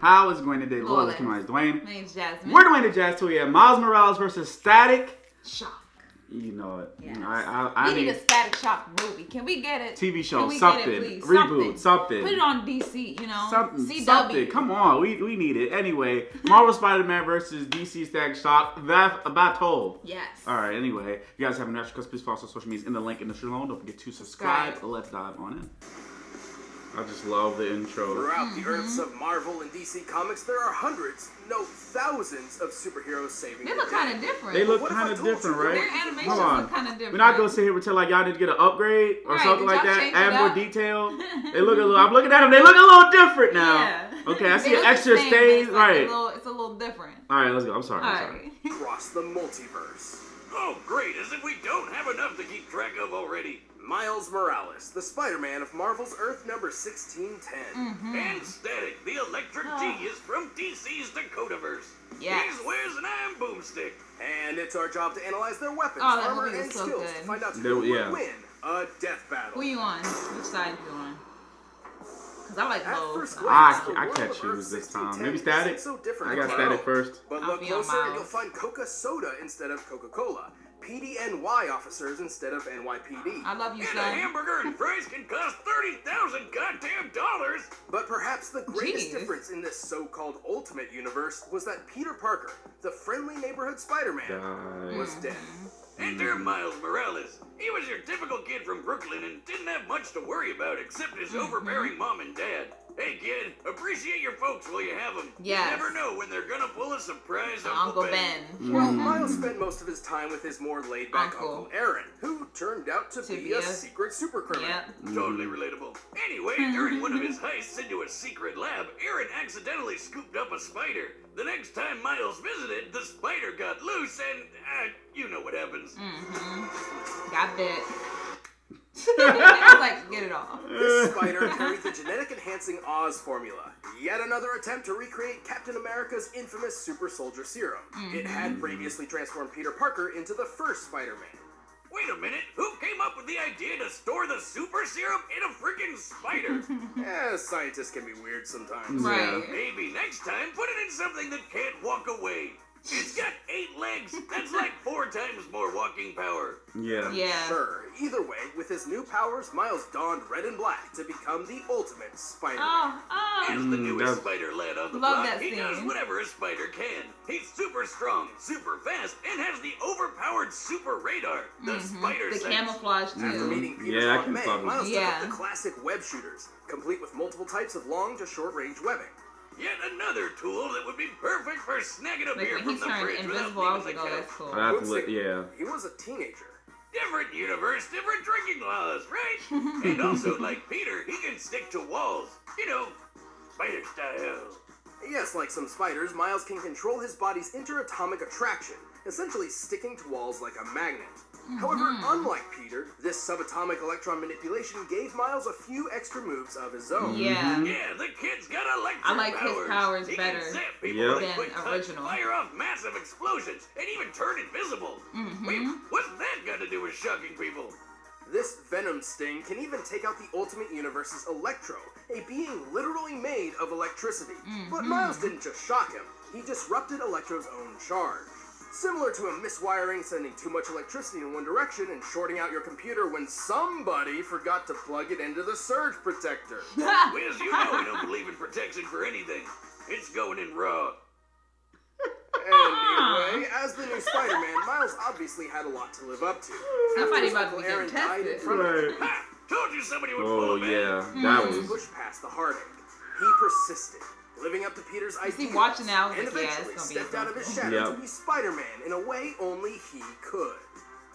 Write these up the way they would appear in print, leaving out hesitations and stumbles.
How is Dwayne today? Lord, Come on, Dwayne. My name's Jasmine. We're Dwayne the Jazz Tool. Yeah, Miles Morales versus Static. Shock. You know it. Yes. I need a Static Shock movie. Can we get it? TV show, Can we something. get it, please? Reboot, something. Put it on DC, you know? Something. CW. Something. Come on, we need it. Anyway, Marvel Spider-Man versus DC Static Shock. Battle. Yes. All right, anyway. If you guys have any extra, please follow us on social media in the link in the show below. Don't forget to subscribe. Let's dive on in. I just love the intro. Throughout the Earths of Marvel and DC Comics, there are hundreds, no thousands of superheroes saving They look kind of different. They look kind of different, right? Their animations look kind of different. We're not going to sit here and tell like y'all need to get an upgrade or something like that. Add more detail. They look a little, I'm looking at them, they look a little different now. Yeah. Okay, I see an extra stain. Right. It's a little different. All right, let's go. I'm sorry. Across the multiverse. Oh, great, as if we don't have enough to keep track of already. Miles Morales, the Spider-Man of Marvel's Earth number 1610. And Static, the electric genius from DC's Dakotaverse. Yes. He's wears an iron boomstick. And it's our job to analyze their weapons, that armor, movie was and so skills good. to find out who Yeah. will win a death battle. Who you on? Which side you on? Because I like At both. first so glance, the I world catch of you Earth this time. 1610 Maybe Static? isn't so different I got from Static now. first. But I'll look be on closer and Miles. you'll find Coca Soda instead of Coca-Cola. PDNY officers instead of NYPD. I love you, And a son. hamburger and fries can cost $30,000 goddamn dollars. But perhaps the greatest Jeez. difference in this so-called Ultimate Universe was that Peter Parker, the friendly neighborhood Spider-Man, was dead. Enter Miles Morales. He was your typical kid from Brooklyn and didn't have much to worry about except his overbearing mom and dad. Hey kid, appreciate your folks while you have them. Yes. You never know when they're gonna pull a surprise Uncle Ben. Well, Miles spent most of his time with his more laid-back Uncle. Uncle Aaron, who turned out to be a secret supercriminal. Yep. Totally relatable. Anyway, during one of his heists into a secret lab, Aaron accidentally scooped up a spider. The next time Miles visited, the spider got loose and, you know what happens. Got bit. I was like, get it off. This spider carried the genetic-enhancing Oz formula. Yet another attempt to recreate Captain America's infamous super soldier serum. It had previously transformed Peter Parker into the first Spider-Man. Wait a minute, who came up with the idea to store the super serum in a freaking spider? Scientists can be weird sometimes. Right. Maybe next time put it in something that can't walk away. It's got 8 legs. That's like 4 times more walking power. Yeah. Yeah. Sure. Either way, with his new powers, Miles donned red and black to become the ultimate Spider-Man. Oh. As the newest spider lad on the Love block, that he does scene. whatever a spider can. He's super strong, super fast, and has the overpowered super radar, the spider The sense. camouflage After too. meeting Peter's Yeah, I Aunt can May, follow Miles you. took up Yeah. the classic web shooters, complete with multiple types of long to short-range webbing. Yet another tool that would be perfect for snagging a Like beer when from he the turned fridge without invisible, I was leaving like, the oh, couch. that's cool. I have to Who's look, it? yeah. He was a teenager. Different universe, different drinking laws, right? And also, like Peter, he can stick to walls. You know, spider style. Yes, like some spiders, Miles can control his body's interatomic attraction, essentially sticking to walls like a magnet. However, unlike Peter, this subatomic electron manipulation gave Miles a few extra moves of his own. Yeah. Yeah, the kid's got electric I like his powers he better can zap people Yep. with a than quick touch, original. fire off massive explosions, and even turn invisible. Wait, what's that got to do with shocking people? This venom sting can even take out the Ultimate Universe's Electro, a being literally made of electricity. But Miles didn't just shock him, he disrupted Electro's own charge. Similar to a miswiring sending too much electricity in one direction and shorting out your computer when somebody forgot to plug it into the surge protector. Wiz, you know we don't believe in protection for anything. It's going in raw. Anyway, as the new Spider-Man, Miles obviously had a lot to live up to. Somebody After about to Uncle be Aaron getting died in tested. front of him, Right. Ha! Told you somebody would Oh, pull a man. yeah. That he was... pushed past the heartache. He persisted, living up to Peter's See, ideals, watching now, I was and like, yeah, eventually it's gonna be stepped out of his something. shadow Yep. to be Spider-Man in a way only he could.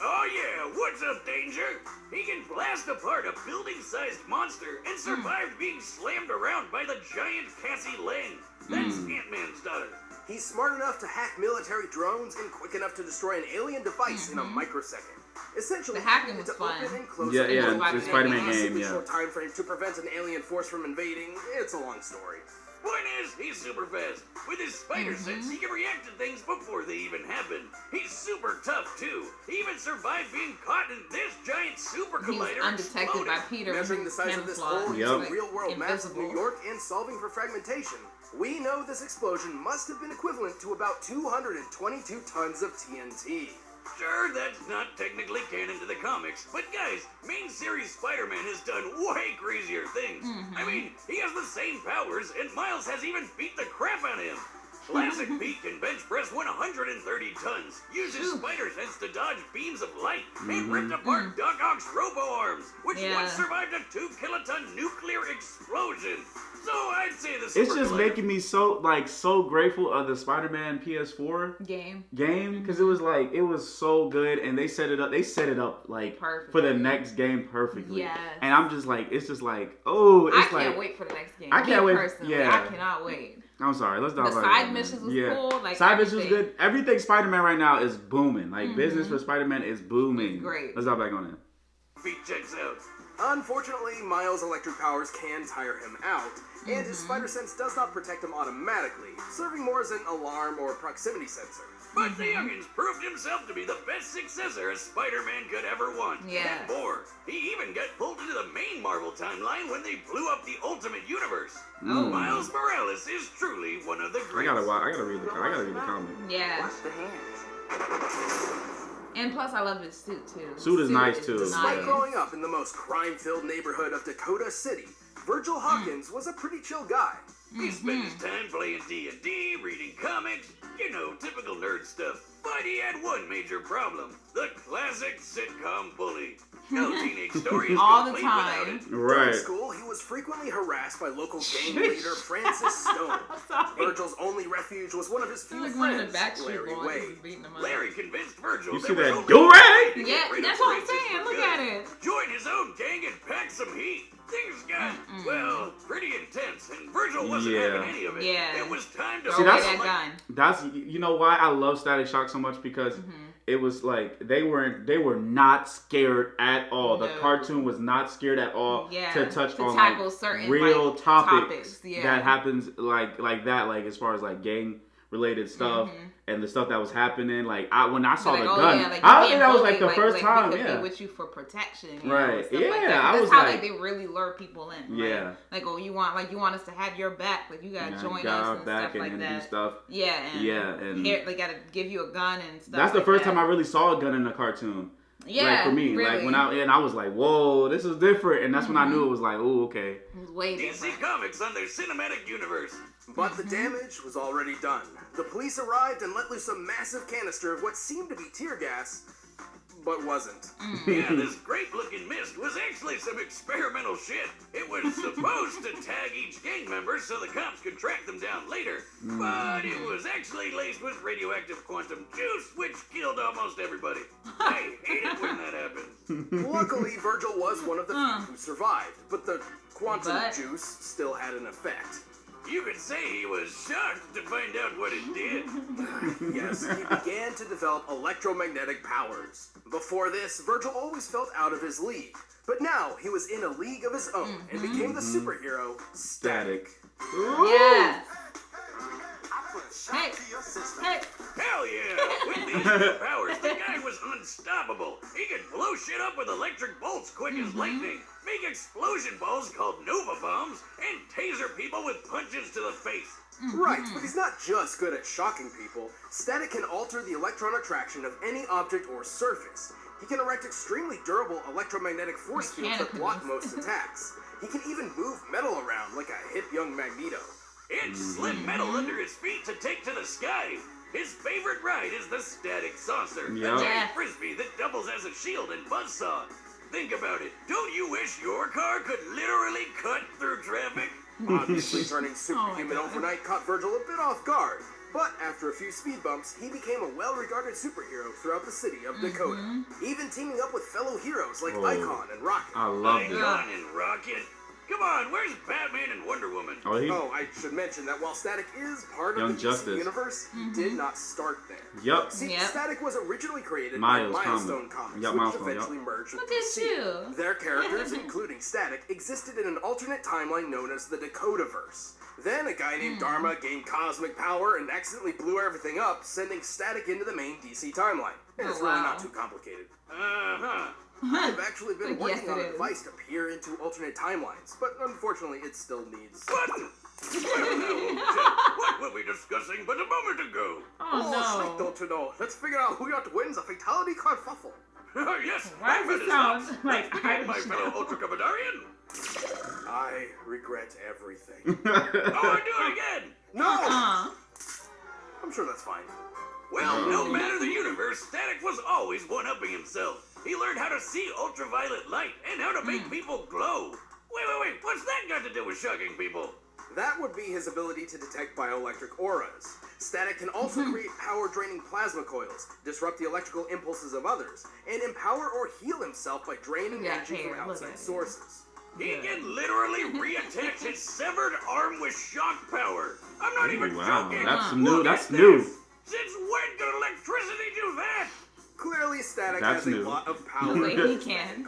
Oh yeah, what's up, Danger? He can blast apart a building-sized monster and survived being slammed around by the giant Cassie Lang. That's Ant-Man's daughter. He's smart enough to hack military drones and quick enough to destroy an alien device in a microsecond. Essentially, The hacking he was needed to fun. open and close Yeah, a yeah, door the in a Spider-Man game, massively yeah. short time frame to prevent an alien force from invading. It's a long story. Point is, he's super fast. With his spider sense, he can react to things before they even happen. He's super tough, too. He even survived being caught in this giant super He was collider undetected by exploding. Peter. Measuring the size of this hole camouflage, using Yep. real-world maps of invisible. New York and solving for fragmentation We know this explosion must have been equivalent to about 222 tons of TNT. Sure, that's not technically canon to the comics, but guys, main series Spider-Man has done way crazier things. I mean, he has the same powers, and Miles has even beat the crap out of him. Classic Pete can bench press 130 tons, uses spider sense to dodge beams of light, and ripped apart Doc Ock's robo-arms, which once survived a 2-kiloton nuclear explosion. So I'd say the It's just making me so grateful of the Spider-Man PS4 game because it was so good, and they set it up like perfect for the next game perfectly. Yeah. And I'm just like, it's just like, oh, it's I can't wait for the next game. I can't wait. Personally, I cannot wait. I'm sorry. Let's not. The side missions was cool. Like side missions was good. Everything Spider-Man right now is booming. Like business for Spider-Man is booming. It's great. Let's not back on it. Feet checks out. Unfortunately, Miles' electric powers can tire him out, and his spider sense does not protect him automatically, serving more as an alarm or proximity sensor. But the youngins proved himself to be the best successor a Spider-Man could ever want. Yeah. And more. He even got pulled into the main Marvel timeline when they blew up the Ultimate Universe. Miles Morales is truly one of the greats. I gotta read the comic. Yeah. Wash the hands. And plus, I love his suit too. Suit is nice too. Despite growing up in the most crime-filled neighborhood of Dakota City, Virgil Hawkins was a pretty chill guy. He spent his time playing D&D, reading comics, typical nerd stuff. But he had one major problem: the classic sitcom bully. No teenage story is all the complete time. without it. Right. In school, he was frequently harassed by local gang leader Francis Stone. Virgil's only refuge was one of his few friends, Larry Wade. Larry convinced Virgil You that see was that only do-rag? Yeah, that's what I'm saying. Look at it. Join his own gang and pack some heat. Things got, well, pretty intense, and Virgil wasn't having any of it. Yeah. It was time to See, that gun. That's why I love Static Shock so much, because it was like they were not scared at all. The cartoon was not scared at all to touch on tackle certain real topics yeah. that happens like that, like as far as like gang related stuff and the stuff that was happening. Like when I saw the gun, I think that was like the first time. We could be with you for protection, right? Stuff like that. I was how like they really lure people in. Yeah. Like you want us to have your back. Like you gotta join us and stuff like that. Do stuff. Yeah. And here, they gotta give you a gun and stuff. That's the first time I really saw a gun in a cartoon. Yeah, like for me, really. like I was like, whoa, this is different, and that's when I knew it was like, oh, okay. It was way different. DC Comics on their cinematic universe. But the damage was already done. The police arrived and let loose a massive canister of what seemed to be tear gas, but wasn't. Yeah, this great-looking mist was actually some experimental shit. It was supposed to tag each gang member so the cops could track them down later, but it was actually laced with radioactive quantum juice, which killed almost everybody. I hate it when that happens. Luckily, Virgil was one of the few who survived, but the quantum juice still had an effect. You could say he was shocked to find out what it did. Yes, he began to develop electromagnetic powers. Before this, Virgil always felt out of his league. But now, he was in a league of his own and became the superhero, Static. Yeah. Hey. Hell yeah! With these new powers, the guy was unstoppable. He could blow shit up with electric bolts quick as lightning, make explosion balls called Nova Bombs, and taser people with punches to the face. Right, but he's not just good at shocking people. Static can alter the electron attraction of any object or surface. He can erect extremely durable electromagnetic force fields that block most attacks. He can even move metal around like a hip young Magneto. It's slim metal under his feet to take to the sky. His favorite ride is the Static Saucer, a giant frisbee that doubles as a shield and buzzsaw. Think about it. Don't you wish your car could literally cut through traffic? Obviously, turning superhuman overnight caught Virgil a bit off guard. But after a few speed bumps, he became a well-regarded superhero throughout the city of Dakota. Even teaming up with fellow heroes like Icon and Rocket. I love Icon and Rocket? Come on, where's Batman and Wonder Woman? Oh, I should mention that while Static is part of the DC universe, he did not start there. See, Static was originally created by Milestone Comics, which eventually merged with DC. Their characters, including Static, existed in an alternate timeline known as the Dakotaverse. Then a guy named Dharma gained cosmic power and accidentally blew everything up, sending Static into the main DC timeline. It's really not too complicated. I've actually been working on a device to peer into alternate timelines, but unfortunately it still needs... What? What were we discussing but a moment ago? Sweet, don't you know? Let's figure out who yet wins a fatality kerfuffle. Yes, why does it sound like my fellow Ultra Commodarian. I regret everything. Oh, I do it again. No! I'm sure that's fine. Well, no matter the universe, Static was always one-upping himself. He learned how to see ultraviolet light and how to make people glow. Wait, what's that got to do with shocking people? That would be his ability to detect bioelectric auras. Static can also create power-draining plasma coils, disrupt the electrical impulses of others, and empower or heal himself by draining energy from outside sources. He can literally reattach his severed arm with shock power. I'm not even joking. That's new. That's new. Since when could electricity do that? Clearly, Static has a lot of power. He can.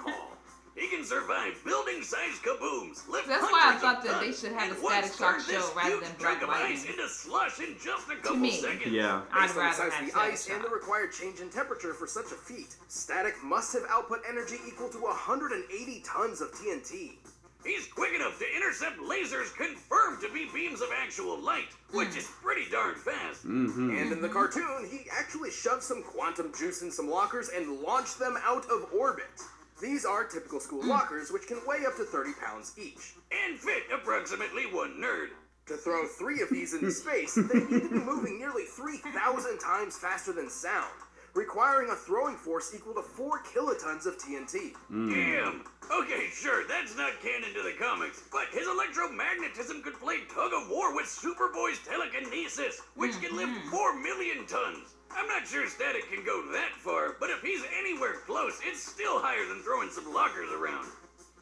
He can survive building-sized kabooms. That's why I thought that they should have a Static Shock show rather than Black Lightning. Into slush in just a couple seconds. Yeah. I'd rather have the ice and the required change in temperature for such a feat, Static must have output energy equal to 180 tons of TNT. He's quick enough to intercept lasers confirmed to be beams of actual light, which is pretty darn fast. And in the cartoon, he actually shoved some quantum juice in some lockers and launched them out of orbit. These are typical school lockers, which can weigh up to 30 pounds each. And fit approximately one nerd. To throw 3 of these into space, they need to be moving nearly 3,000 times faster than sound, requiring a throwing force equal to 4 kilotons of TNT. Damn! Okay, sure, that's not canon to the comics, but his electromagnetism could play tug-of-war with Superboy's telekinesis, which can lift 4 million tons. I'm not sure Static can go that far, but if he's anywhere close, it's still higher than throwing some lockers around.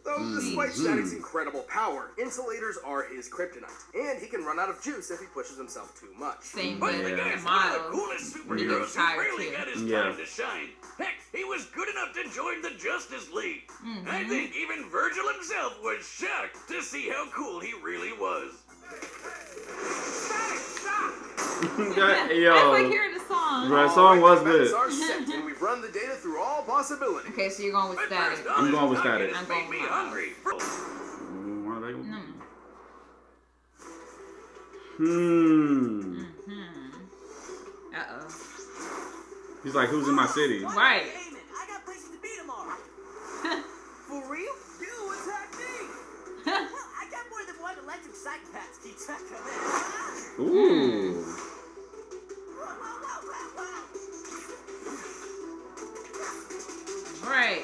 Though, despite Static's incredible power, insulators are his kryptonite, and he can run out of juice if he pushes himself too much. But the guy's one of the coolest superheroes who rarely got his time to shine. Heck, he was good enough to join the Justice League. I think even Virgil himself was shocked to see how cool he really was. It's like hearing the song. That song was good. Are set, and we've run the data through all possibilities. Okay, so you're going with Static. I'm going with Static. I'm going with hungry. Uh-oh. He's like, who's in my city? Right. I got places to be tomorrow. For real? You attack me. Well, I got more than one electric psychopath to keep track of it. Ooh. Right.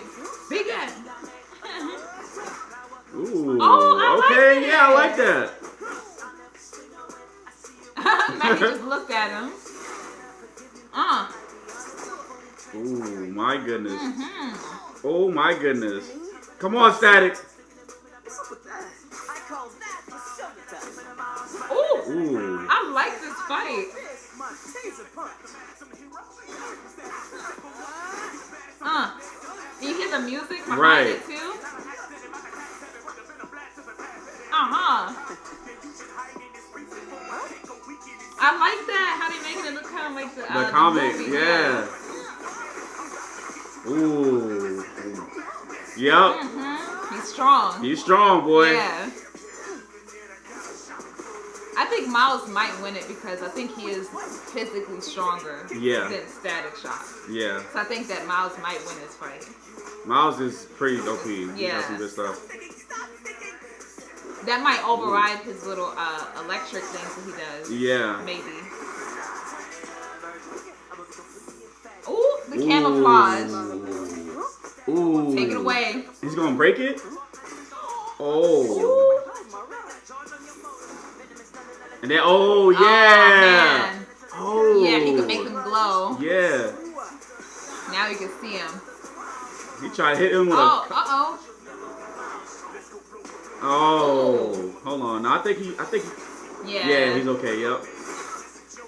Big guy. Ooh. Oh, okay, like yeah, I like that. Maggie just looked at him. Ooh, my goodness. Oh my goodness. Come on, Static. What's up with that? I call that the shoulder touch. Ooh. I like this fight. This my taser punch. You hear the music behind it too? I like that, how they making it look kind of like the comic, movie. yeah. Ooh. Yep. He's strong. He's strong, boy. Yeah. I think Miles might win it because I think he is physically stronger than Static Shock. Yeah. So I think that Miles might win this fight. Miles is pretty OP. He got some good stuff. That might override his little electric things that he does. Yeah. Maybe. Ooh, the camouflage. Ooh. Take it away. He's gonna break it? Oh. Ooh. And then, oh, yeah. Oh. Yeah, he can make them glow. Yeah. Now you can see him. He tried to hit him with uh-oh. Oh, hold on. No, I think he. Yeah, he's okay. Yep.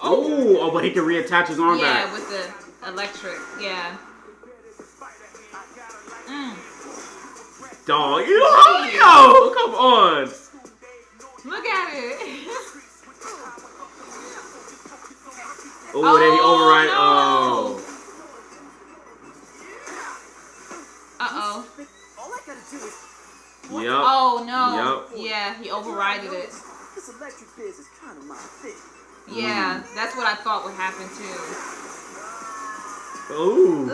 Oh, but he can reattach his arm back. Yeah, with the electric. Yeah. Dog, yo, come on. Look at it. Oh, then he override. No. Oh. Uh-oh. All I gotta do is... Yep. Oh, no. Yep. Yeah, he overrided it. This This electric biz is kind of my thing. Yeah, that's what I thought would happen too. Ooh.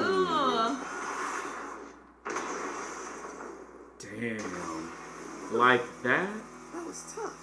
Damn. Like that? That was tough.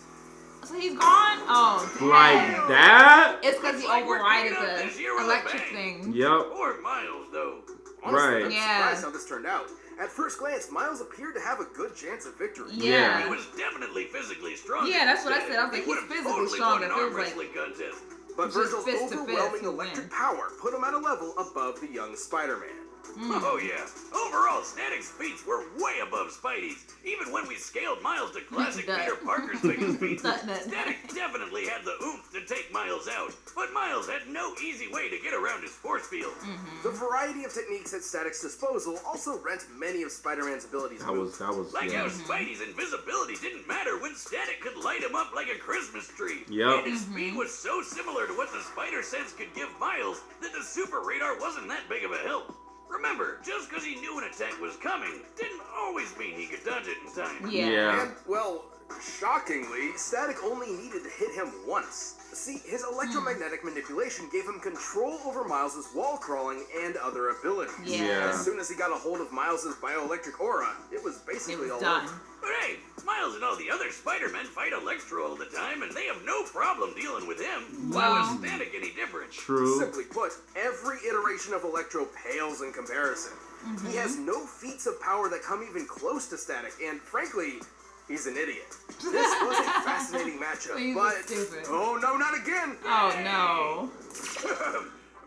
So he's gone? Oh, damn. Like that? It's because he overrided the electric thing. Yep. Poor Miles, though. Honestly, I'm surprised how this turned out. At first glance, Miles appeared to have a good chance of victory. Yeah. He was definitely physically strong. Yeah, that's what I said. I was like, he's physically strong. It feels like contest. But Virgil's overwhelming electric power put him at a level above the young Spider-Man. Oh yeah. Overall, Static's feats were way above Spidey's. Even when we scaled Miles to classic Peter Parker's biggest feats, Static definitely had the oomph to take Miles out. But Miles had no easy way to get around his force field. The variety of techniques at Static's disposal also rent many of Spider-Man's abilities. That was like how Spidey's invisibility didn't matter when Static could light him up like a Christmas tree. Yep. And his speed was so similar to what the Spider Sense could give Miles that the super radar wasn't that big of a help. Remember, just because he knew an attack was coming didn't always mean he could dodge it in time. Yeah. And, well, shockingly, Static only needed to hit him once. See, his electromagnetic manipulation gave him control over Miles' wall crawling and other abilities. Yeah. As soon as he got a hold of Miles' bioelectric aura, it was basically all done. over. But hey, Miles and all the other Spider-Men fight Electro all the time, and they have no problem dealing with him. Why was Static any different? True. Simply put, every iteration of Electro pales in comparison. He has no feats of power that come even close to Static, and frankly, he's an idiot. This was a fascinating matchup, but stupid. oh no, not again! Oh no.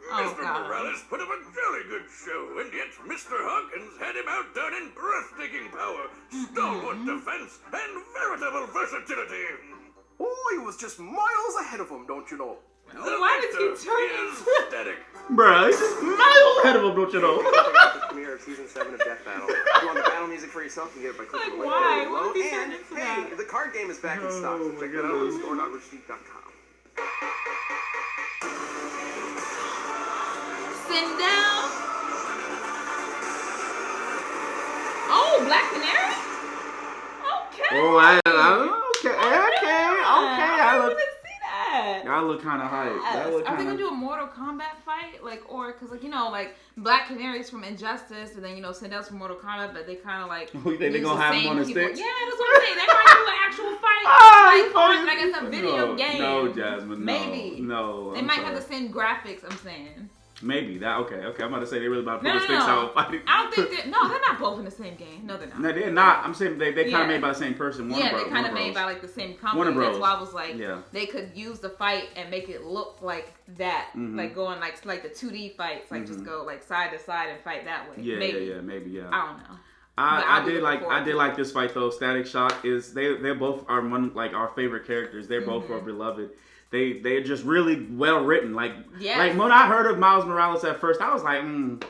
Mr. Morales put up a jolly good show, and yet Mr. Hawkins had him outdone in breathtaking power, stalwart defense, and veritable versatility. Oh, he was just miles ahead of him, don't you know? Why did he turn Static? Bruh, he's just miles ahead of him, don't you know? Check out the premiere of season 7 of Death Battle. If you want the battle music for yourself, you can get it by clicking the link why? below. What did he And turn into hey, that? the card game is back in stock. Check that out on store.richdeep.com. Sindel. Oh, Black Canary? Okay. Oh, okay. I didn't see that. I look kind of hype. That look Are they kinda... gonna do a Mortal Kombat fight? Like, or, cause like, you know, like Black Canary's from Injustice, and then, you know, Sindel's from Mortal Kombat, but they kind of like. You think they're gonna have him on the stick? Yeah, that's what I'm saying. They might do an actual fight. Like it's a video game. No, Jasmine. Maybe. No. They might have the same graphics, I'm saying. Maybe that. Okay. I'm about to say they really about to pull the sticks out fighting. I don't think they're not both in the same game. No, they're not. No, they're not. I'm saying they kind of made by the same person. They kind of made by like the same company. That's why I was like, they could use the fight and make it look like that, like going like the 2D fights, like just go like side to side and fight that way. Maybe. I don't know. I did like this fight though. Static Shock is they both are one like our favorite characters. They're both our beloved. They're just really well written. Like when I heard of Miles Morales at first, I was like, And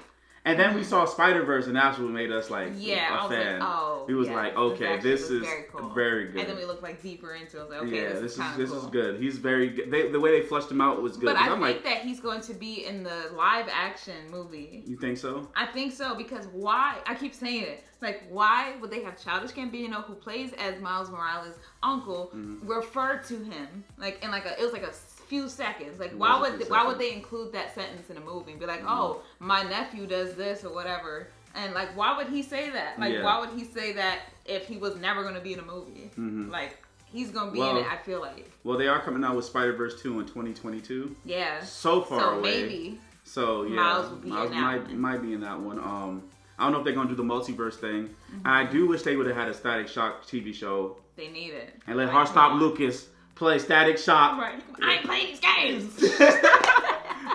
then we saw Spider-Verse, and that's what made us like a fan. It was like, okay, this is very good. And then we looked like deeper into it. Like, okay, this is good. He's very good. The way they fleshed him out was good. But I think that he's going to be in the live action movie. You think so? I think so, because why? I keep saying it. Like, why would they have Childish Gambino, who plays as Miles Morales' uncle, refer to him like in it was like a few seconds. Like, why would they include that sentence in a movie and be like, oh, my nephew does this or whatever? And like, why would he say that? Like, why would he say that if he was never going to be in a movie? Like, he's going to be in it, I feel like. Well, they are coming out with Spider-Verse 2 in 2022. Yeah. So far away. Maybe. So yeah, Miles would be in that one. Might be in that one. I don't know if they're gonna do the multiverse thing. I do wish they would have had a Static Shock TV show. They need it. And let Heartstop Lucas play Static Shock. Right. I ain't playing these games.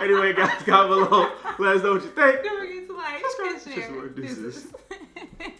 Anyway, guys, comment below. Let us know what you think. Don't forget to like, share. This is.